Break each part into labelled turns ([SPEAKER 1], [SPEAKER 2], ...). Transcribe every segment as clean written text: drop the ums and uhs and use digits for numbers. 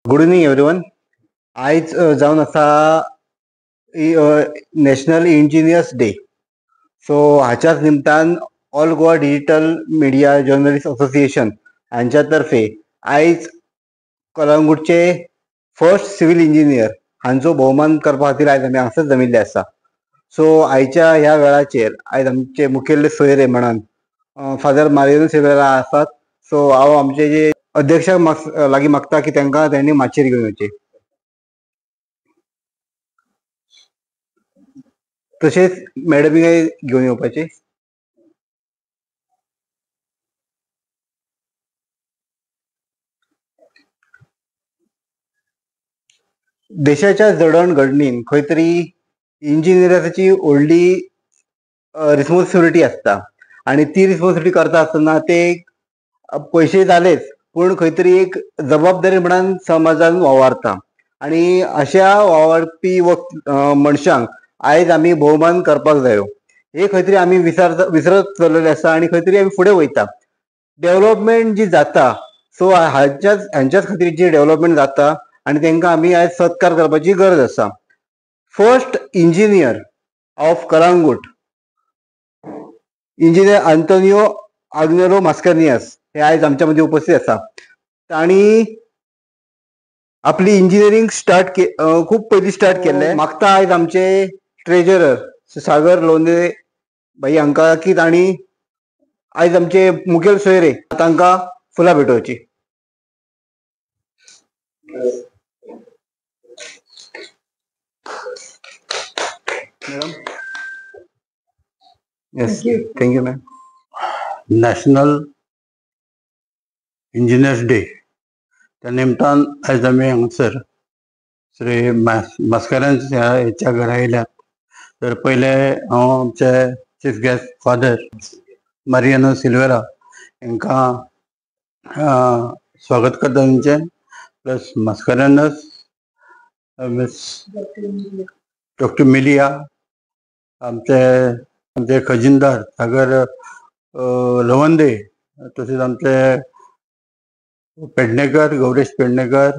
[SPEAKER 1] Good evening everyone. आज जावन आसा नॅशनल इंजिनियर्स डे. सो हाच्याच निमतान all Goa digital media journalist association हांच्या तर्फे आयज कलंगूटचे फर्स्ट सिव्हिल इंजिनियर हांचो भोवमान करपा खातीर आयज आमी हांगासर जमिल्ले आसा. सो आयच्या ह्या वेळाचेर आयज आमचे मुखेल्य सोयरे म्हणून फादर मारियन सिल्वेरा आसात. सो हांव आमचे जे अध्यक्षाक लागीं मागता की तांकां त्यांनी माचयेर घेवन येवचें. तशेंच मॅडमीय घेवन येवपाचे. देशाच्या जडणघडणीन खंय तरी इंजिनियराची व्हडली रिस्पॉन्सिबिलिटी आसता आणि ती रिस्पॉन्सिबिलिटी करता आसतना ते पयशे जालेच पूण खंय तरी एक जबाबदारी म्हणून समाजान वावरता आणि अशा वावरपी मनशांक आयज आमी भोवमान करपाक जायो. हे खंय तरी आमी विसरत चल्लेले आसा आणि खंय तरी आमी फुडें वयता. डेव्हलपमेंट जी जाता सो हांच्याच खातीर जी डेव्हलपमेंट जाता आणि तांकां आमी आयज सत्कार करपाची गरज आसा. First engineer of Calangute engineer Antonio Agnelo Mascarenhas हे आयज आमच्या मदीं उपस्थित आसा. तांणी आपली इंजिनियरींग खूप पयलीं स्टार्ट केल्ले. मागता आयज आमचे ट्रेजरर सागर लोंदे भाई हांकां की तांणी आयज आमचे मुखेल सोयरे तांकां फुलां भेटोवची. Madam. Yes, thank you ma'am.
[SPEAKER 2] National engineers day त्या निमतान आयज आमी हांगासर श्री मास्कारेन्स हेच्या घरा आयल्यात. तर पयले हांव आमचे chief guest father Mariano Silveira हांकां स्वागत करता तेंचें. Plus Mascarenhas miss doctor Millia, आमचे खजिनदार सागर लवंदे, तशेंच आमचे पेडणेकर गौरेश पेडणेकर,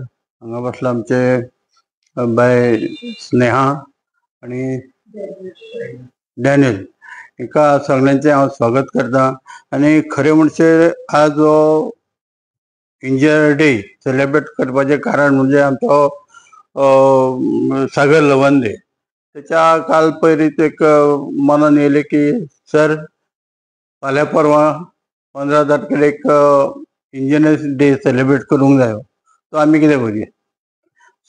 [SPEAKER 2] हांगा बसला आमचे बाय स्नेहा आणि डॅनियल. हांकां सगळ्यांचें हांव स्वागत करता. आणि खरें म्हणजे आज हो इंजिनियर डे सेलेब्रेट करपाचें कारण म्हणजे आमचो सागर लवंदे. त्याच्या काल पयलींच एक मनान येयलें की सर फाल्यां परवां 15 तारखेर एक इंजिनियर्स डे सेलेब्रेट करूंक जायो, तो आमी कितें करुया.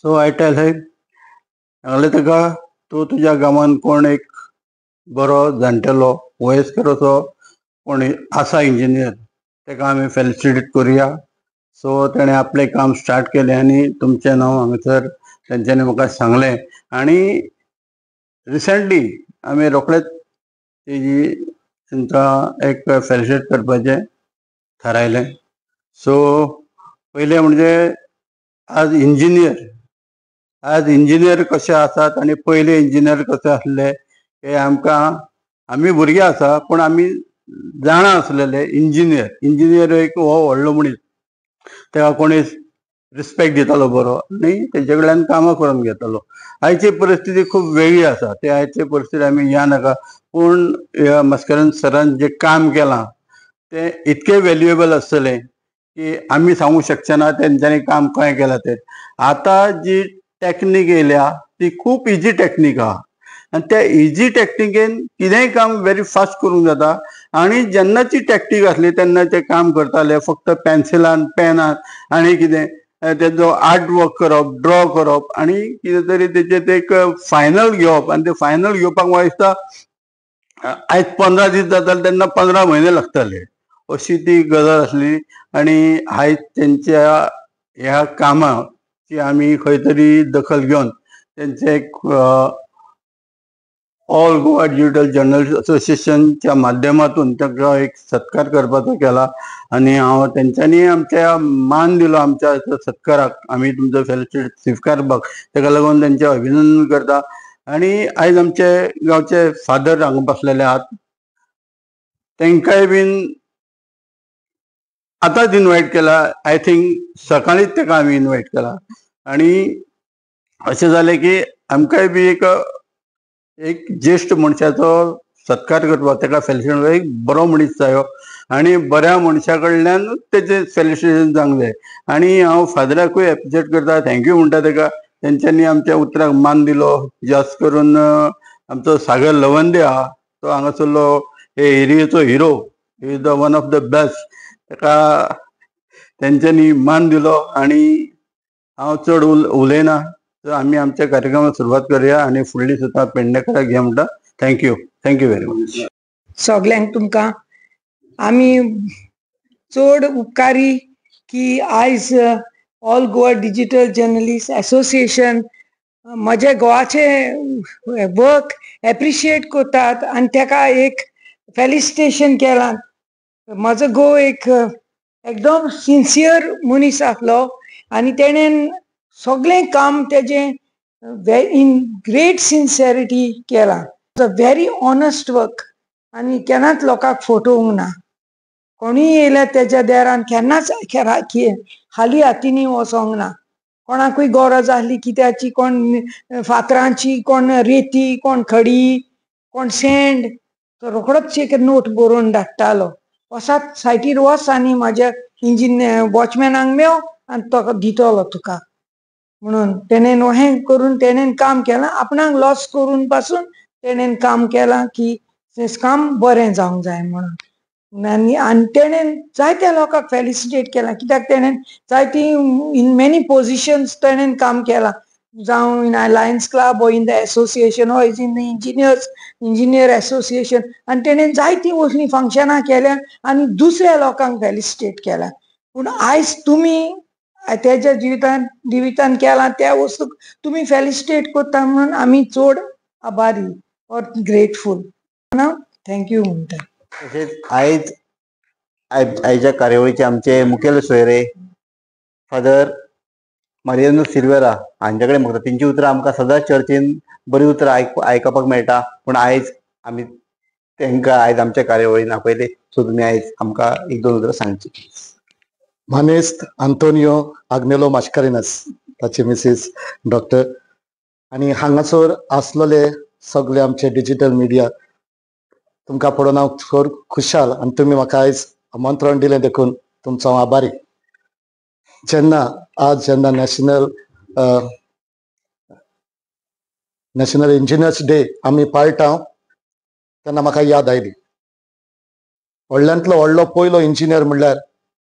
[SPEAKER 2] सो आय टेल हिम, सांगलें ताका तूं तुज्या गांवांत कोण एक बरो जाणटेलो वयस्कर असो कोण आसा इंजिनियर, ताका आमी फेलिसिटेट करुया. सो तेणें आपलें काम स्टार्ट केलें आणि तुमचें नांव हांगासर तेंच्यांनी म्हाका सांगलें. आणि रिसंटली आमी रोखडेच तांकां एक फेलिसिटेट करपाचें थारायलें. सो पयलें म्हणजे आज इंजिनियर कशे आसात आणि पयले इंजिनियर कशे आसले हे आमी भुरगे आसा पूण आमी जाणा आसलेले इंजिनियर एक हो व्हडलो मनीस, तेका कोणी रिस्पेक्ट दितालो बरो आनी तेजे कडल्यान कामां करून घेतालो. आयची परिस्थिती खूब वेगळी आसा. ते आयची परिस्थिती आमी या नाका, पूण मास्कारेन्स सरान जें काम केलां तें इतकें व्हॅल्युएबल आसतलें की आमी सांगूंक शकचे ना तेंच्यांनी काम कशें केलां तें. आतां जी टॅक्नीक येयल्या ती खूब इजी टॅक्नीक आहा आनी त्या इजी टॅक्निकेन कितेंय काम व्हेरी फास्ट करूंक जाता. आणि जेन्नाची टॅक्नीक आसली तेन्ना ते काम करताले फक्त पेन्सिलान पेनान आणि कितें तेजो आर्ट वर्क करप, ड्रॉ करप आणि कितें तरी तेजें एक फायनल घेवप. आणि ते फायनल घेवपाक म्हाका दिसता आयज 15 दीस जाताले तेन्ना 15 म्हयने लागताले, अशी ती गजाल आसली. आणि आयज तेंच्या ह्या कामाची आमी खंय तरी दखल घेवन तेंचे एक ऑल गोवा डिजिटल जर्नलिस्ट असोसिएशनच्या माध्यमातून ताका एक सत्कार करपाचो केला. आणि हांव तेंच्यांनी आमच्या मान दिलो आमच्या सत्काराक, आमी तुमचो फेलिसिटेट स्विकारपाक, ताका लागून तेंचें अभिनंदन करता. आणि आयज आमचे गांवचे फादर हांगा बसलेले आहात, तांकांय बीन आतांच इनवायट केला. आय थिंक सकाळीच ताका आमी इनवायट केला. आणि अशें जालें की आमकांय बी एक ज्येश्ठ मनशाचो सत्कार करपाक ताका सेलिब्रेशन एक बरो मनीस जायो आणि बऱ्या मनशा कडल्यानूच तेजें सेलिब्रेशन जावंक जाय. आणि हांव फादराकूय एप्रिशिएट करता, थँक्यू म्हणटा ताका. तेंच्यांनी आमच्या उतराक मान दिलो. जास्त करून आमचो सागर लवंदे आहा, तो हांगासरलो हे एरियेचो hero, he is the one of the best. ताका तेंच्यांनी मान दिलो आणि हांव चड उलयना. तर आमी आमच्या कार्यक्रमाक सुरवात करुया आणि फुडली सुद्दां पेडणेकाराक घे म्हणटा. Thank you very much.
[SPEAKER 3] सगल्यांक तुमकां आमी चड उपकारी की आयज all Goa digital journalist association म्हजे गोवाचे वर्क एप्रिशिएट करतात आनी ताका एक फेलिसिटेशन केलां. म्हजो घोव एक एकदम सिन्सियर मनीस आसलो आनी तेणेन सगळें काम तेजें इन ग्रेट सिन्सियरिटी केलां. व्हेरी ऑनेस्ट वर्क आनी केन्नाच लोकांक फटोवंक ना. कोणीय येयल्यार तेज्या देरान केन्नाच खाली हातींनी वचोंक ना. कोणाकूय गरज आसली कित्याची, कोण फातरांची, कोण रेती, कोण खडी, कोण सेंड, तो रोखडोच एक नोट बरोवन धाडटालो. वसात सायटीर वच आनी म्हाज्या वॉचमॅनाक मेळ आनी तो दितलो तुका म्हणून. तेणेन अहें करून तेणेन काम केलां. आपणाक लॉस करून पासून तेणेन काम केलां की काम बरें जावंक जाय म्हणून. आनी तेणेन जायत्या लोकांक फेलिसिटेट केलां कित्याक तेणेन जायती इन मेनी पोजिशन्स तेणेन काम केलां. जावं in Lions Club or in the association or in the engineer association. आनी तेणेन जायतीं वचनी फंक्शनां केल्या आनी दुसऱ्या लोकांक फेलिसिटेट केलां. पूण आयज तुमी तेज्या जिवितान केलां त्या वस्तूक तुमी फेलिसिटेट करता म्हणून आमी चड आभारी और ग्रेटफूल. थँक्यू म्हणटा.
[SPEAKER 1] तशेंच आयच्या कार्यावळीचे आमचे मुखेल सोयरे फादर मारियानो सिल्वेरा हांचे कडेन म्हणटा. तेंची उतरां आमकां सदांच चर्चेन बरी उतरां आयकपाक मेळटा. पूण आयज आमी तांकां आयज आमच्या कार्यावळीन आपयले, सो तुमी आयज आमकां एक दोन उतरां सांगची.
[SPEAKER 4] मानेस्त आंतोनियो आग्नेलो मास्कारेनस, ताची मिसीस डॉक्टर, आनी हांगासर आसलेले सगळे आमचे डिजिटल मिडिया, तुमकां पळोवन हांव खर खुशाल आनी तुमी म्हाका आयज आमंत्रण दिलें देखून तुमचो हांव आभारी. जेन्ना नॅशनल इंजिनियर्स डे आमी पाळटा तेन्ना म्हाका याद आयली. व्हडल्यांतलो व्हडलो पयलो इंजिनियर म्हणल्यार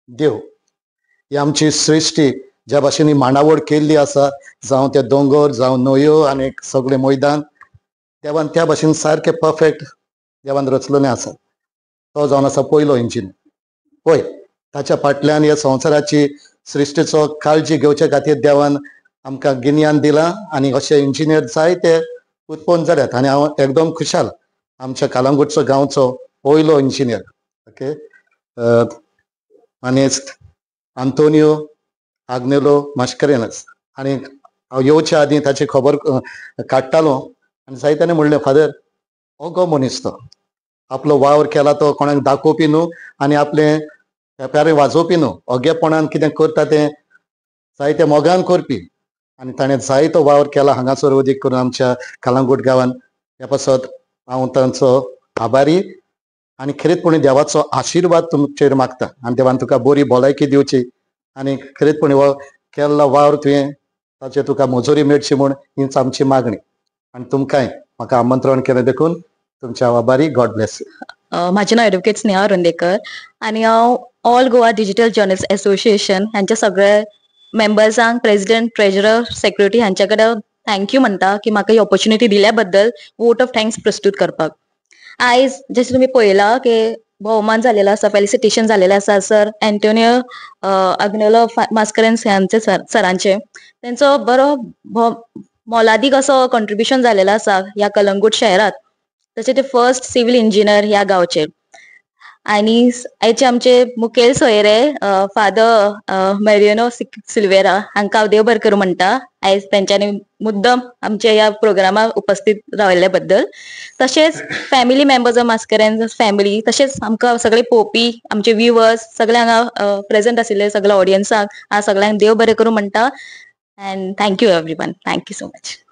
[SPEAKER 4] देव. ही आमची सृश्टी ज्या भाशेन ही मांडावळ केल्ली आसा, जावं ते दोंगर, जावं न्हंयो आनी सगळे मैदान, देवान त्या भाशेन सारके परफेक्ट देवान रचलेलें आसा. तो जावन आसा पयलो इंजिनियर. पळय, ताच्या फाटल्यान ह्या संवसाराची सृश्टीचो काळजी घेवचे खातीर देवान आमकां गिन्यान दिलां आनी अशे इंजिनियर जायते उत्पन्न जाल्यात. आनी हांव एकदम खुशाल आमच्या कलंगूटचो गांवचो पयलो इंजिनियर. ओके, मानेस्त आंतोनियो आग्नेलो मास्कारेनस. आनी हांव येवच्या आदीं ताची खबर काडटालो आनी जायत्यांनी म्हणलें, फादर हो गो मनीस तो आपलो वावर केला तो कोणाक दाखोवपी न्हू आनी आपलें पेंपे वाजोवपी न्हू, ओगेपणान कितें करता तें जायते मोगान करपी. आनी ताणें जायतो वावर केला हांगासर अदीक करून आमच्या कलंगूट गांवांत. ह्या पासत हांव तांचो आभारी आनी खरीतपणी देवाचो आशिर्वाद तुमचेर मागता आनी देवान तुका बरी भलायकी दिवची आनी खरीतपणी हो केल्लो वावर तुवें ताचे तुका मजुरी मेळची म्हूण हीच आमची मागणी. आनी तुमकांय म्हाका आमंत्रण केलें देखून तुमचे हांव आभारी. God bless you.
[SPEAKER 5] माझे नाव एडवोकेट स्नेहा रंदेकर आणि हांव all Goa digital journalist association हांच्या सगळे मेंबर्सांक, प्रेसिडेंट, ट्रेजरर, सेक्रेटरी हांच्या कडेन थँक्यू म्हणटा की म्हाका ही ऑपॉर्च्युनिटी दिल्या बद्दल वोट ऑफ थँक्स प्रस्तूत करपाक. आयज जशें तुमी पळयलां की भोवमान जालेलो आसा, फेलिसिटेशन जालेलें आसा सर अँटोनियो आग्नेलो मास्कारेन्स हांचे सरांचे. तेंचो बरो मोलादीक असो कॉन्ट्रिब्युशन जालेलो आसा ह्या कलंगूट शहरात. तशें ते फर्स्ट सिव्हिल इंजिनियर ह्या गांवचे. आनी आयचे आमचे मुखेल सोयरे फादर मारियानो सिल्वेरा हांकां हांव देव बरें करूं म्हणटा आयज तेंच्यांनी मुद्दम आमच्या ह्या प्रोग्रामाक उपस्थित राविल्ल्या बद्दल. तशेंच family members of Mascarenhas family, तशेंच आमकां सगळे पळोवपी आमचे व्ह्युअर्स सगळ्यांक प्रेझेंट आशिल्ले सगळ्या ऑडियन्साक हांव सगळ्यांक देव बरें करूं म्हणटा. And thank you everyone. Thank you so much.